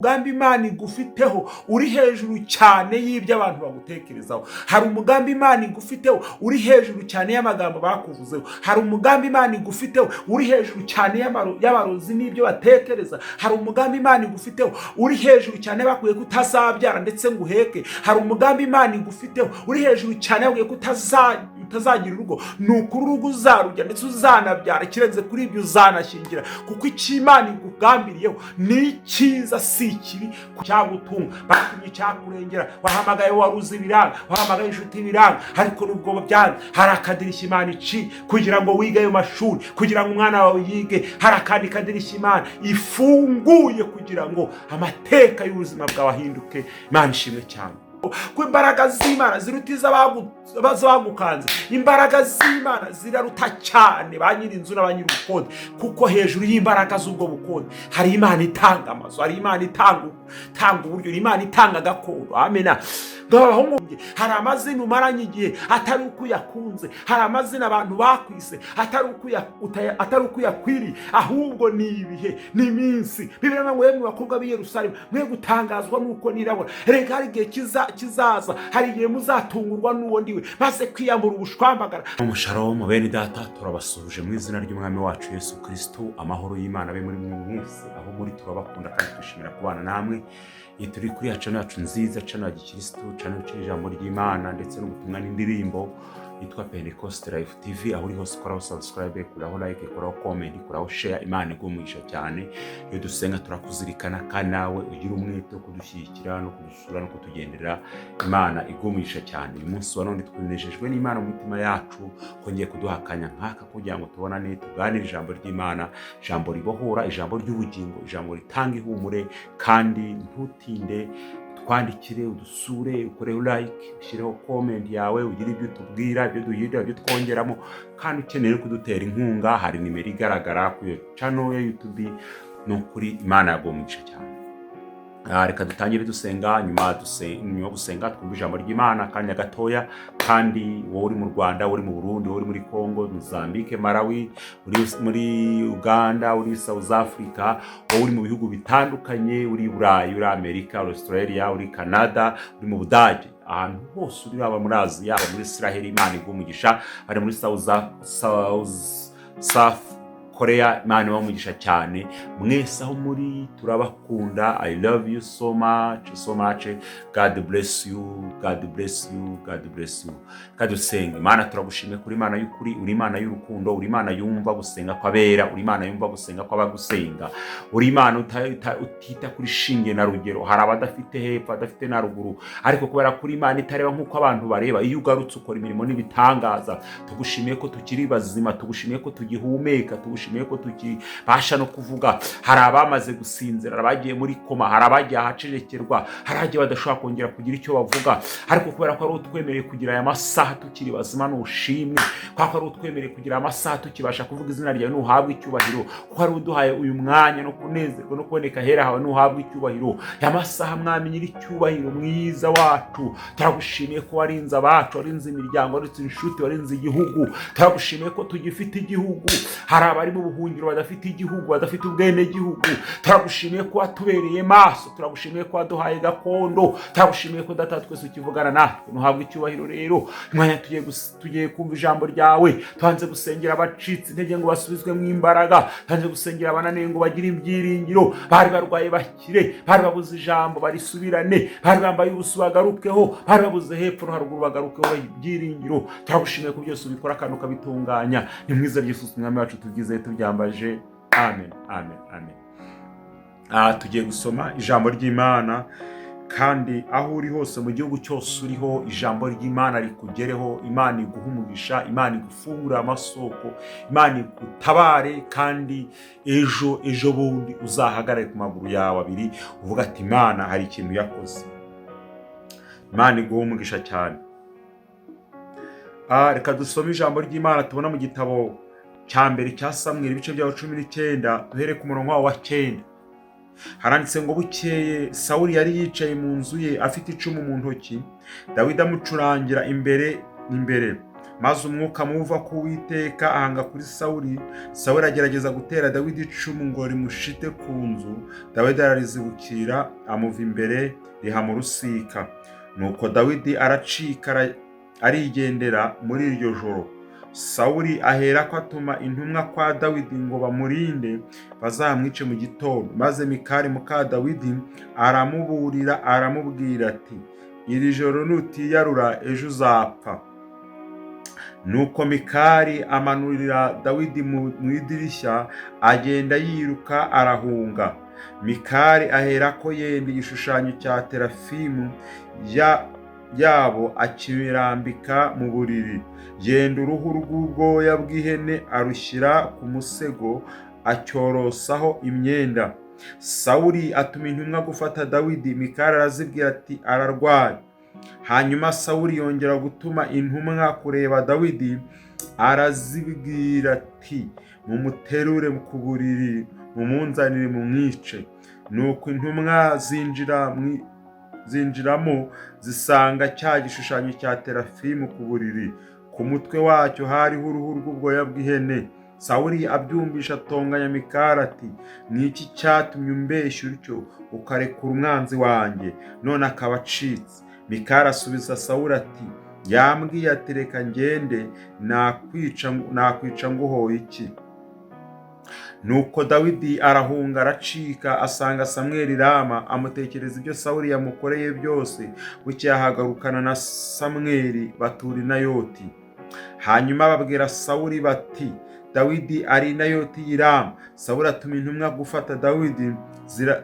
umugambi Imana igufiteho uri hejuru cyane y'ibyo abantu bagutekerezaho. Hari umugambi Imana igufiteho uri hejuru cyane y'amagambo bakuvuzeho. Hari umugambi Imana igufiteho uri hejuru cyane y'abarozi n'ibyo batekereza. Hari umugambi Imana igufiteho uri hejuru cyane bakuye ko utazabyara ndetse ngo uheke. Hari umugambi Imana igufiteho uri hejuru cyane bakuye ko utazagira urugo. Ni ukuri urugo uzarujya ndetse uzanabyara, kirenze kuri ibyo uzanashyingira, kuko icyo Imana igugambiriyeho ni cyiza si ikibi cyagutunga. Batumye cyakurengera, wahamagaye waruzi ibiranga, wahamagaye inshuti ibiranga, ariko nubwo byanga hari akadirishya Imana ici kugira ngo wige ayo mashuri, kugira ngo umwana wawe yige. Hari akandi kadirishya Imana ifunguye kugira ngo amateka y'ubuzima bwawe ahinduke. Imana ishimwe cyane ko imbaraga z'Imana ziruta iz'abagukanze. Imbaraga z'Imana ziraruta cyane ba nyir'inzu na ba nyir'ubukode, kuko hejuru y'imbaraga z'ubwo bukode hari Imana itanga amazu, hari Imana itanga uburyo, Imana itanga gakondo. Amena. Hari amazina umaranye igihe atari uko uyakunze, hari amazina abantu bakwise atari uko uyakwiriye, ahubwo ni ibihe n'iminsi. Bibiliya ngo yemwe bakobwa b'i Yerusalemu mwe gutangazwa nuko nirabura. Reka hari igihe kizaza, hari igihe muzatungurwa n'uwo ndiwe maze kwiyambura ubushwambagara. Shalom bene data, turabasuje mu izina ry'umwami wacu Yesu Kristo. Amahoro y'Imana abe muri mwe mwese aho muri. Turabakunda kandi twishimira kubana namwe. Turi kuri channel yacu nziza, channel ya Gikristo, channel y'ijambo ry'Imana ndetse n'ubutumwa n'indirimbo yitwa Pentecost Life TV. Aho uri hose koraho subscribe, koraho like, koraho comment, koraho share. Imana igumugisha cyane. Iyo dusenga turakuzirikana kandi nawe ugira umwete wo kudushyigikira no kudusura no kutugendera. Imana igumugisha cyane. Uyu munsi wa none twinejejwe n'Imana mu mitima yacu, kongeye kuduhakanya nkaka kugira ngo tubonane tuganire ijambo ry'Imana, ijambo ribohora, ijambo ry'ubugingo, ijambo ritanga ihumure. Kandi ntutinde, twandikire, udusure, ukoreho like, ushyireho comment yawe, ugire ibyo tubwira, ibyo duhindura, ibyo twongeramo. Kandi ukeneye kudutera inkunga, hari nimero igaragara ku channel ya YouTube. No kuri Imana yagumugisha cyane. Reka dutangire dusenga. Nyuma yo gusenga twumva ijambo ry'Imana kanya gatoya. Kandi wowe uri mu Rwanda, uri mu Burundi, uri muri Congo, Mozambique, Malawi, muri Uganda, uri South Africa, uri mu bihugu bitandukanye, uri Burayi, uri Amerika, uri Australia, uri Canada, uri mu Budage, ahantu hose uri, aba muri Aziya, aba muri Israel, Imana igumugisha. Bari muri South Korea, Imana bamugisha cyane. Mwese aho muri turabakunda. I love you so much, so much. God bless you, God bless you, God bless you. Kadusenga. Imana turagushimye kuri Imana y'ukuri, uri Imana y'urukundo, uri Imana yumva gusenga kw'abera, uri Imana yumva gusenga kw'abagusenga, uri Imana utita kuri shinge na rugero. Hari abadafite hepfo, adafite na ruguru, ariko kubera kuri Imana itareba nk'uko abantu bareba. Iyo ugarutse ukora imirimo n'ibitangaza, tugushimiye ko tukiri bazima, tugushimiye ko tugihumeka, tugushimiye ko tukibasha no kuvuga. Hari abamaze gusinzira, abagiye muri koma, hari abagiye ahacecekerwa, hari abagiye badashobora kongera kugira icyo bavuga, ariko kubera ko ari utwemereye kugira aya masaha tukiri bazima n'ushimwe, kuko ari utwemereye kugira amasaha tukibasha kuvuga izina ryawe n'uhabwe icyubahiro, kuko ari uduhaye uyu mwanya no kunezerwa no kuboneka hera hawe n'uhabwe icyubahiro. Ya masaha mwami nyiri icyubahiro mwiza wacu, turagushimiye ko warinze abacu, warinze imiryango, warinze inshuti, warinze igihugu. Turagushimiye ko tugifite igihugu. Hari abari mu buhungiro badafite igihugu, badafite ubwene gihugu. Turagushimiye ko watubereye maso, turagushimiye ko waduhaye gakondo, turagushimiye ko data twese ukivugana natwe. Nuhabwe icyubahiro rero. Mwanya tugiye kumva ijambo ryawe. Twanze gusengera abacitse intege ngo basubizwe mu imbaraga, twanze gusengera abananiwe ngo bagire ibyiringiro, bari barwaye bakire, bari babuze ijambo barisubirane, bari bambaye ubusu bagarukeho, bari babuze hepfo no haruguru bagarukeho ibyiringiro. Turagushimiye ko byose ubikora kandi ukabitunganya. Ni mwiza Yesu umwami wacu tugize tubyambaje. Amen, amen, amen. Tugiye gusoma ijambo ry'Imana, kandi aho uri hose mu gihugu cyose uriho, ijambo ry'Imana rikugereho. Imana iguha umugisha, Imana igufungurira amasoko, Imana igutabare. kandi ejo bundi uzahagarare ku maguru yawe abiri uvuga ati Imana hari ikintu yakoze. Imana iguha umugisha cyane. Reka dusome ijambo ry'Imana tubona mu gitabo cya mbere cya Samweli ibice bya 19 duhere ku murongo wa 9. Haranditse ngo bukeye Sawuli yari yicaye mu nzu ye afite icumu mu ntoki, Dawidi amucurangira imbere. maze umwuka mubi uva ku Uwiteka ahanga kuri Sawuli. Sawuli agerageza gutera Dawidi icumu ngo rimushite ku nzu. Dawidi ararizibukira, amuva imbere, riha mu rusika. Nuko Dawidi aracika arigendera muri iryo joro. Sawuli aherako atuma intumwa kwa Dawidi ngo bamurinde bazamwice mu gitondo. Maze Mikali muka Dawidi aramuburira, aramubwira ati, iri joro nutiyarura ejo uzapfa. Nuko Mikali amanurira Dawidi mu idirishya, agenda yiruka arahunga. Mikali aherako yenda igishushanyo cya terafimu yabo akirambika mu buriri. Yenda uruhu rw'ubwoya bw'ihene arushyira ku musego, acyorosaho imyenda. Sawuli atuma intumwa gufata Dawidi. Mikali arazibwira ati, ararwaye. Hanyuma Sawuli yongera gutuma intumwa kureba Dawidi, arazibwira ati, mumuterure ku buriri, mumunzanire mumwice. Nuko intumwa zinjiramo zisanga cya gishushanyo cya terafimu ku buriri. Ku mutwe wacyo hariho uruhu rw'ubwoya bw'ihene. Sawuli abyumvisha atonganya Mikali ati, niki cyatumye umbeshya utyo ukarekura umwanzi wanjye, none akaba acitse? Mikali asubiza Sawuli ati, yambwiye ati reka ngende, nakwica nguhoye iki? Nuko Dawidi arahunga aracika, asanga Samweli Rama, amutekereza ibyo Sawuli yamukoreye byose. Bukeye ahagarukana na Samweli batura i Nayoti. Hanyuma babwira Sawuli bati, Dawidi ari i Nayoti y'i Rama. Sawuli atuma intumwa gufata Dawidi.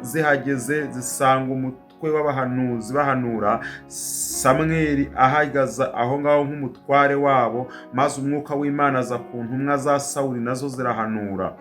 Zihageze zisanga umutwe w'abahanuzi bahanura, Samweli ahagaze aho ngaho nk'umutware wabo. Maze umwuka w'Imana aza ku ntumwa za Sawuli, nazo zirahanura.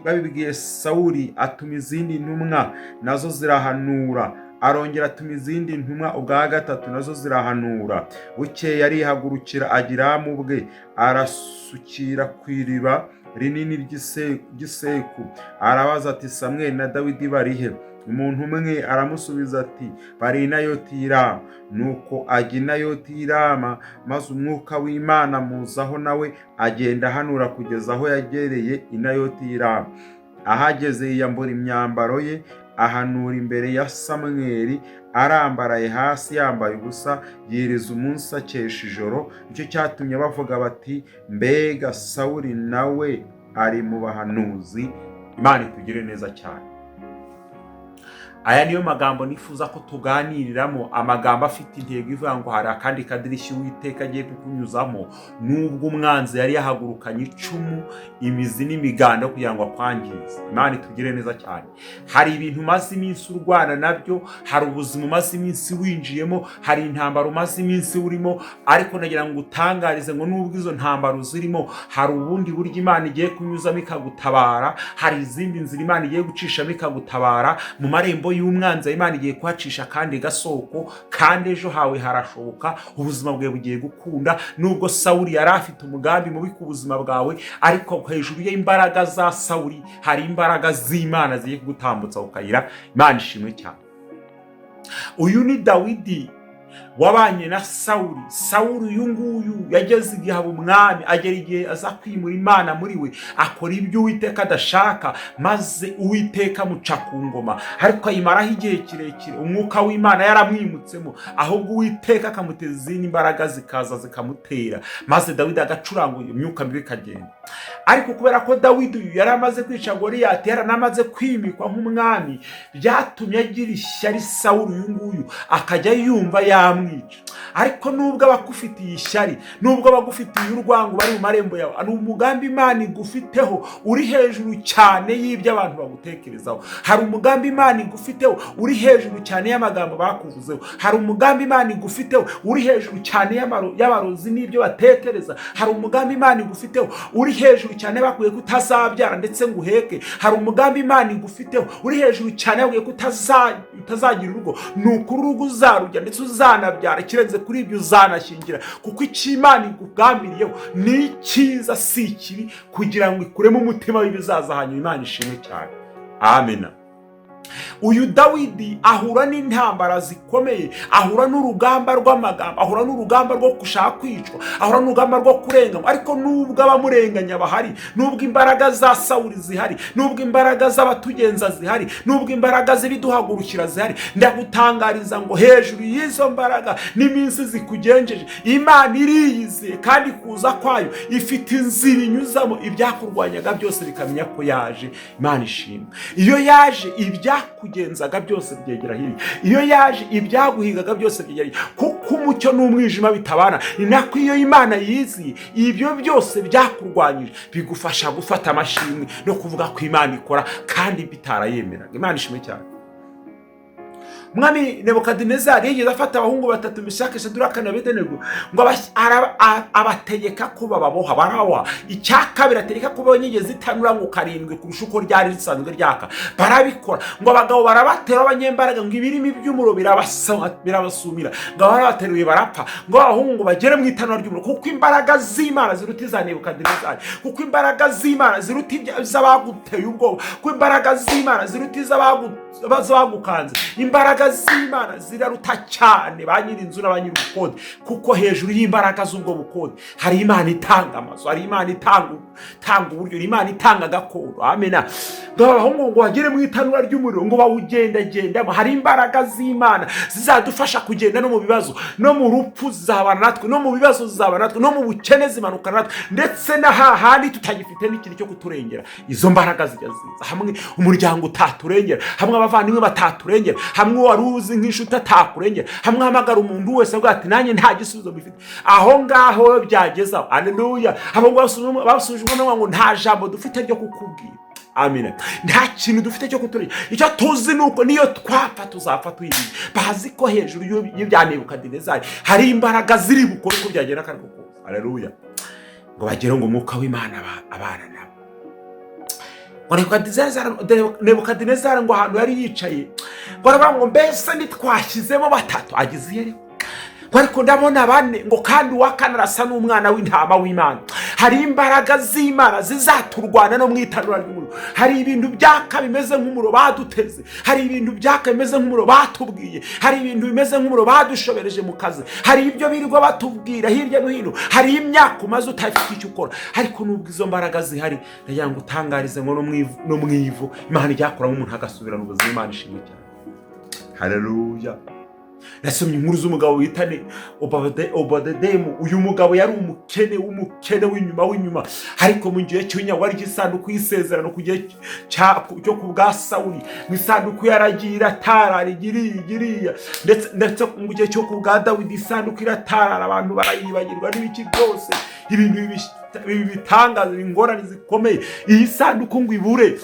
Babibwiye Sawuli, atuma izindi ntumwa, nazo zirahanura. Arongera atuma izindi ntumwa ubwa gatatu, nazo zirahanura. Bukeye arihagurukira agira mu bwe, arasukira ku iriba rinini ry'iseku. Arabaza ati, Samweli na Dawidi barihe? Umuntu umwe aramusubiza ati, bari i Nayoti y'i Rama. Nuko ajya i Nayoti y'i Rama, maze umwuka w'Imana muzaho, nawe agenda ahanura kugeza aho yagereye i Nayoti y'i Rama. Ahageze yiyambura imyambaro ye, ahanura imbere ya Samweli arambaraye hasi, yambaye ubusa, yiriza umunsi akesha ijoro. Nicyo cyatumye bavuga bati, mbega Sawuli nawe ari mu bahanuzi. Imana itugire neza cyane. Aya niyo magambo nifuza ko tuganiriramo, amagambo afite intego ivuga ngo hari akandi kadirishya Uwiteka agiye kukunyuzamo, nubwo umwanzi yari yahagurukanye icumu, imizi n'imiganda kugira ngo akwangize. Imana itugire neza cyane. Hari ibintu umaze iminsi urwana nabyo, hari ubuzima umaze iminsi winjiyemo, hari intambara umaze iminsi urimo, ariko nagira ngo utangarize ngo nubwo izo ntambara zirimo, hari ubundi buryo Imana igiye kunyuzamo ikagutabara. Hari izindi nzira Imana igiye gucishamo ikagutabara. Mu marembo y'umwanzi Imana igiye kuhacisha kandi gasoko, kandi ejo hawe harashoboka, ubuzima bwawe bugiye gukunda. Nubwo Sawuli yari afite umugambi mubi ku buzima bwawe, ariko hejuru y'imbaraga za Sawuli hari imbaraga z'Imana zigiye kugutambutsa ukayira. Imana ishimwe cyane. Uyu ni Dawidi wabanye na Sawuli. Sawuli uyu nguyu yageze igihe aba umwami, agera igihe aza kwimura Imana muri we, akora ibyo Uwiteka adashaka, maze Uwiteka amuca ku ngoma. Ariko ayimaraho igihe kirekire, umwuka w'Imana yaramwimutsemo, ahubwo Uwiteka akamuteza izindi mbaraga zikaza zikamutera, maze Dawidi agacuranga, imyuka mibi ikagenda. Ariko kubera ko Dawidi uyu yari amaze kwica Goliyati, yaranamaze kwimikwa nk'umwami, byatumye agira ishyari Sawuli uyu nguyu, akajya yumva yamwica. Ariko nubwo abagufitiye ishyari, nubwo abagufitiye urwango bari mu marembo yawe, ari umugambi Imana igufiteho uri hejuru cyane y'ibyo abantu bagutekerezaho. Hari umugambi Imana igufiteho uri hejuru cyane y'amagambo bakuvuzeho. Hari umugambi Imana igufiteho uri hejuru cyane y'abarozi n'ibyo batekereza. Hari umugambi Imana igufiteho uri hejuru cyane bakwiye kutazabyara ndetse ngo uheke. Hari umugambi Imana igufiteho uri hejuru cyane bakwiye kutazagira urugo, nuko urugo uzarujya ndetse uzanabyara, kirenze kuri ibyo uzanashingira, kuko icyo Imana igugambiriyeho ni cyiza si ikibi, kugira ngo ikuremo umutima w'ibizaza hanyuma. Imana ishimwe cyane. Amen. uyu Dawidi ahura n'intambara zikomeye, ahura n'urugamba rw'amagambo, ahura n'urugamba rwo gushaka kwicwa, ahura n'urugamba rwo kurenganywa. Ariko nubwo abamurenganya bahari, nubwo imbaraga za Sawuli zihari, nubwo imbaraga z'abatugenza zihari, nubwo imbaraga z'ibiduhagurukira zihari, ndagutangariza ngo hejuru y'izo mbaraga n'iminsi zikugenjeje, Imana iriyizeye kandi kuza kwayo ifite inzira inyuzamo, ibyakurwanyaga byose bikamenya ko yaje. Imana ishimwe. Iyo yaje ibyakugenzaga byose byegera hirya, iyo yaje ibyaguhigaga byose byegera hirya, kuko umucyo n'umwijima bitabana. Ni nako iyo Imana yiziye, ibyo byose byakurwanyije bigufasha gufata amashimwe no kuvuga ko Imana ikora kandi bitarayemeraga. Imana ishimwe cyane. Umwami Nebukadinezari yigeze afata abahungu batatu, Meshaki, Shaduraka na Abedenego, ngo abategeka ko bababoha, barawa. Icya kabiri ategeka ko bonyigeze itanura ngo karindwi kurusha uko ryari risanzwe ryaka, barabikora. Ngo abagabo barabatera abanyembaraga, ngo ibirimi by'umuro birabasumira, ngo barabateruye barapfa. Ngo abahungu bagere mu itanura ry'umuro, kuko imbaraga z'Imana ziruta iza Nebukadinezari, kuko imbaraga z'Imana ziruta iz'abaguteye ubwoba, kuko imbaraga z'Imana ziruta iz'abagukanze. Imbaraga z'Imana ziraruta cyane ba nyir'inzu na ba nyir'ubukode, kuko hejuru y'imbaraga z'ubwo bukode hari Imana itanga amazu, hari Imana itanga uburyo, Imana itanga gakondo. Amena. Ngo abahungu ngo bagere mu itanura ry'umuriro, ngo bawugendagendamo. Hari imbaraga z'Imana zizadufasha kugenda no mu bibazo, no mu rupfu zizabana natwe, no mu bibazo zizabana natwe, no mu bukene zimanukana natwe, ndetse na hahandi tutagifite n'ikintu cyo kuturengera. Izo mbaraga zijya ziza hamwe umuryango utaturengera, hamwe abavandimwe bataturengera, hamwe wari uzi nk'inshuti atakurengera, hamwe hamagara umuntu wese avuga ati nanjye nta gisubizo bifite. Aho ngaho byagezaho. Haleluya. Abo basuzumwe ngo nta jambo dufite ryo kukubwira. Amina. Nta kintu dufite cyo kuturengera. Icyo tuzi nuko niyo twapfa tuzapfa tuyiriye. Bazi ko hejuru y'ibya Nebukadinezari hari imbaraga ziri bukore ko byagera kandi koko. Haleluya. Ngo bagere ngo umwuka w'Imana abana nabo. Nebukadinezari ngo ahantu yari yicaye, baravuga ngo mbese nitwashyizemo batatu agize Yeriko, ariko ndabona bane, ngo kandi uwa kane arasa n'umwana w'intama w'Imana. Hari imbaraga z'Imana zizaturwana no mu itanura ry'umuriro. Hari ibintu byaka bimeze nk'umuro baduteze, hari ibintu byaka bimeze nk'umuro batubwiye, hari ibintu bimeze nk'umuro badushobereje mu kazi, hari ibyo birirwa batubwira hirya no hino, hari imyaka umaze utafite icyo ukora. Ariko nubwo izo mbaraga zihari, ndagira ngo utangarize ngo no mu ivu Imana ijyakuramo umuntu agasubirana ubuzima. Imana ishimwe cyane. Haleluya. Nasomye inkuru z'umugabo witane Obadedemu. Uyu mugabo yari umukene w'inyuma, ariko mu gihe cy'inyago wari igisanduku y'isezerano ku gihe cyo ku bwa Sawuli. Mu isanduku yaragiye iratarara igiriya, ndetse mu gihe cyo ku bwa Dawidi isanduku iratarara, abantu barayibagirwa n'ibiki byose, ibintu bitangaza, ingorane zikomeye. Iyi sanduku ngo ibure,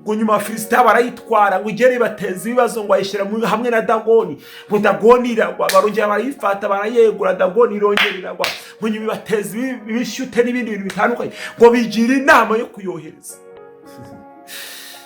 ngo nyuma Filisitiya barayitwara, ngo igere bateza ibibazo, ngo ayishyira hamwe na Dagoni. Ngo Dagoni iragwa, barongera barayifata barayegura, Dagoni irongera iragwa. Ngo nyuma bateza ibishyute n'ibindi bintu bitandukanye, ngo bigira inama yo kuyohereza.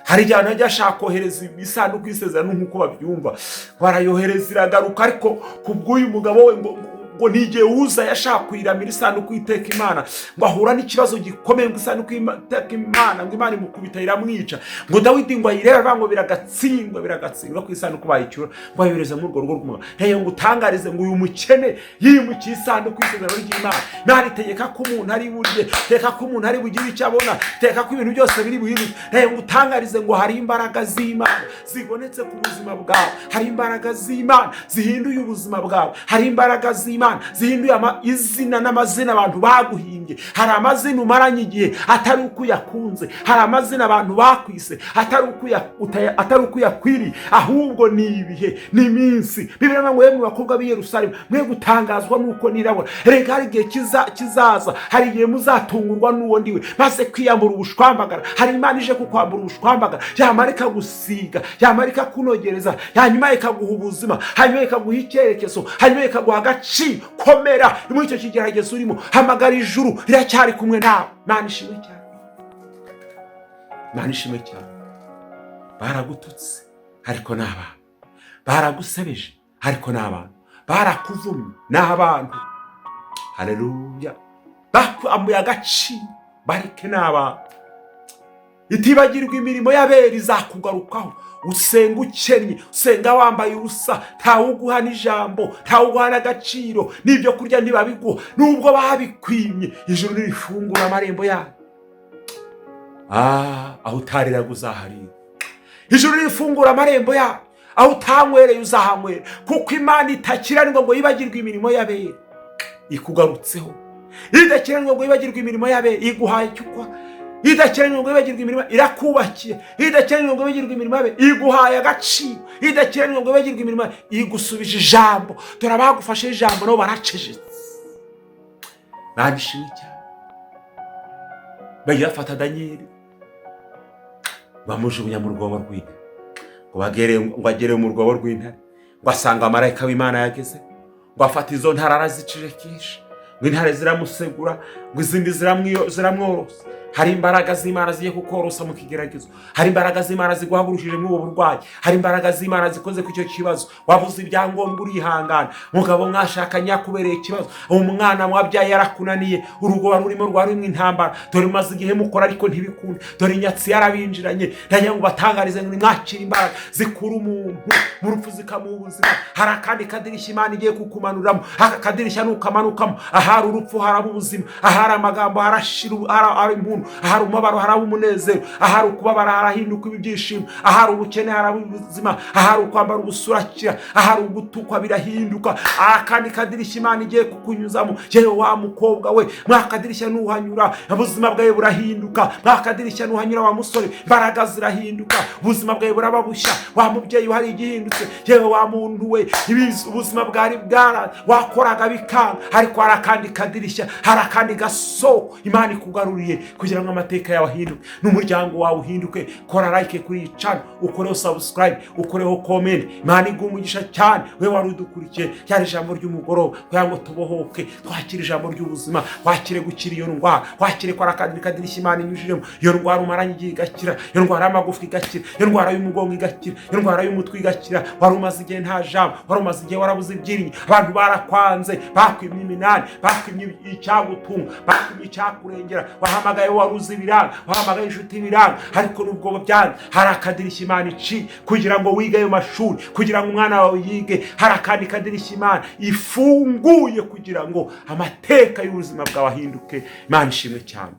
Hari igihe najya ashaka kohereza isanduku y'isezerano nk'uko babyumva, barayohereza iragaruka. Ariko kubw'uyu mugabo we ngo n'igihe uza yashaka kuyiramira isanduku y'iteka Imana, ngo ahura n'ikibazo gikomeye, ngo isanduku y'iteka Imana, ngo Imana imukubita iramwica. Ngo Dawidi ngo ayirebe, ngo biragatsindwa ku isanduku bayicyura, ngo ayohereza muri urwo rugo rw'umugabo. Rero ngo utangarize ngo uyu mukene yimukiye isanduku y'isezerano ry'Imana. Imana itegeka ko umuntu ari burye, itegeka ko umuntu ari bugire icyo abona, itegeka ko ibintu byose biri buhinduke. Rero ngo utangarize ngo hari imbaraga z'Imana zibonetse ku buzima bwawe, hari imbaraga z'Imana zihinduye ubuzima bwawe, hari imbaraga z'Imana zihinduye izina n'amazina abantu baguhimbye. Hari amazina umaranye igihe atari uko uyakunze, hari amazina abantu bakwise atari uko uyakwiriye, ahubwo ni ibihe n'iminsi. Bibiliya ngo yemwe bakobwa b'i Yerusalemu, mwe gutangazwa nuko nirabura. Reka hari igihe kizaza, hari igihe muzatungurwa n'uwo ndiwe, maze kwiyambura ubushwambagara. Hari Imana ije kukwambura ubushwambagara, yamara ikagusiga, yamara ikakunogereza, hanyuma ikaguha ubuzima, hanyuma ikaguha icyerekezo, hanyuma ikaguha agaciro. Komera muri icyo kigeragezo urimo, hamagara ijuru riracyari kumwe nawe. Imana ishimwe cyane. Imana ishimwe cyane. Baragututse ariko ni abantu, baragusebeje ariko ni abantu, barakuvumye ni abantu. Haleluya. Bakwambuye agaciro bareke ni abantu. itibagirwa imirimo y'abera izakugarukaho. Usenga ukennye, usenga wambaye ubusa, ntawuguha n'ijambo, ntawuguha n'agaciro, n'ibyo kurya ntibabiguha, nubwo babikwimye. Ijuru nirifungura amarembo yayo, aho utariraga uzaharira. Ijuru nirifungura amarembo yayo, aho utanywereye uzahanywera, kuko Imana itakiranirwa ngo yibagirwe imirimo y'abera. Ikugarutseho. Idakiranirwa ngo yibagirwe imirimo y'abera, iguhaye icyo ukora. Idakiranirwa ngo yibagirwe imirimo, irakubakiye. Idakiranirwa ngo yibagirwe imirimo y'abera, iguhaye agaciro. Idakiranirwa ngo yibagirwe imirimo, igusubije ijambo. Dore abagufashe ijambo nabo baracecetse. Nabishimye cyane. Bagiye bafata Danieli bamujugunya mu rwobo rw'intare, ngo agere mu rwobo rw'intare, ngo asanga amarayika w'Imana yageze, ngo afata izo ntare arazicecekesha, ngo intare ziramusegura, ngo izindi ziramworosa. Hari imbaraga z'Imana zigiye kukorosa mu kigeragezo. Hari imbaraga z'Imana ziguhagurukije mu burwayi. Hari imbaraga z'Imana zikoze ku cyo kibazo. Wabuze ibyangombwa urihangana. Mugabo mwashakanye yakubereye ikibazo. Umwana mwabyaye yarakunaniye. Urugo rurimo rwarimo intambara. Dore maze igihe mukora ariko ntibikunda. Dore inyatsi yarabinjiranye. Ndanya ngo batangarize ngo mwakire imbaraga zikura umuntu mu rupfu zikamuha ubuzima. Hari akandi kadirishya Imana igiye kukumanuramo. Aka kadirishya nukamanukamo, ahari urupfu haraba ubuzima, ahari amagambo harashira, ahari impundu, ahari umubabaro haraba umunezero, ahari ukubabara harahinduka ibyishimo, ahari ubukene haraba ubuzima, ahari ukwambara ubusurakira, ahari ugutukwa birahinduka. Akandi kadirishya Imana igiye kukunyuzamo. Yewe wa mukobwa we, mwakadirishya nuhanyura ubuzima bwawe burahinduka. Mwakadirishya nuhanyura wa musore, imbaraga zirahinduka, ubuzima bwawe buraba bushya. Wa mubyeyi hari igihindutse. Yewe wa muntu we, ubuzima bwari wakoraga bikanga, ariko hari akandi kadirishya, hari akandi gasoko Imana ikugaruriye kugira ngo amateka yawe ahinduke, n'umuryango wawe uhinduke. Kora like kuri iyi channel, ukoreho subscribe, ukoreho comment. Imana iguhe umugisha cyane. We wari udukurikiye cyari ijambo ry'umugoroba kugira ngo tubohoke, twakire ijambo ry'ubuzima, wakire gukira iyo ndwara, wakire ko akandi kadirishya Imana inyujijemo. Iyo ndwara umaranye igihe igakira, iyo ndwara y'amagufa igakira, iyo ndwara y'umugongo igakira, iyo ndwara y'umutwe igakira. Wari umaze igihe nta jambo, wari umaze igihe warabuze ibyirinyo, abantu barakwanze, bakwimye iminani, bakwimye icyagutunga, bakwimye icyakurengera. Wahamagaye waruzi ibiranga, wahamagaye inshuti ibiranga, ariko nubwo byanze hari akadirishya Imana ici kugira ngo wige ayo mashuri, kugira ngo umwana wawe yige. Hari akandi kadirishya Imana ifunguye kugira ngo amateka y'ubuzima bwawe ahinduke. Imana ishimwe cyane.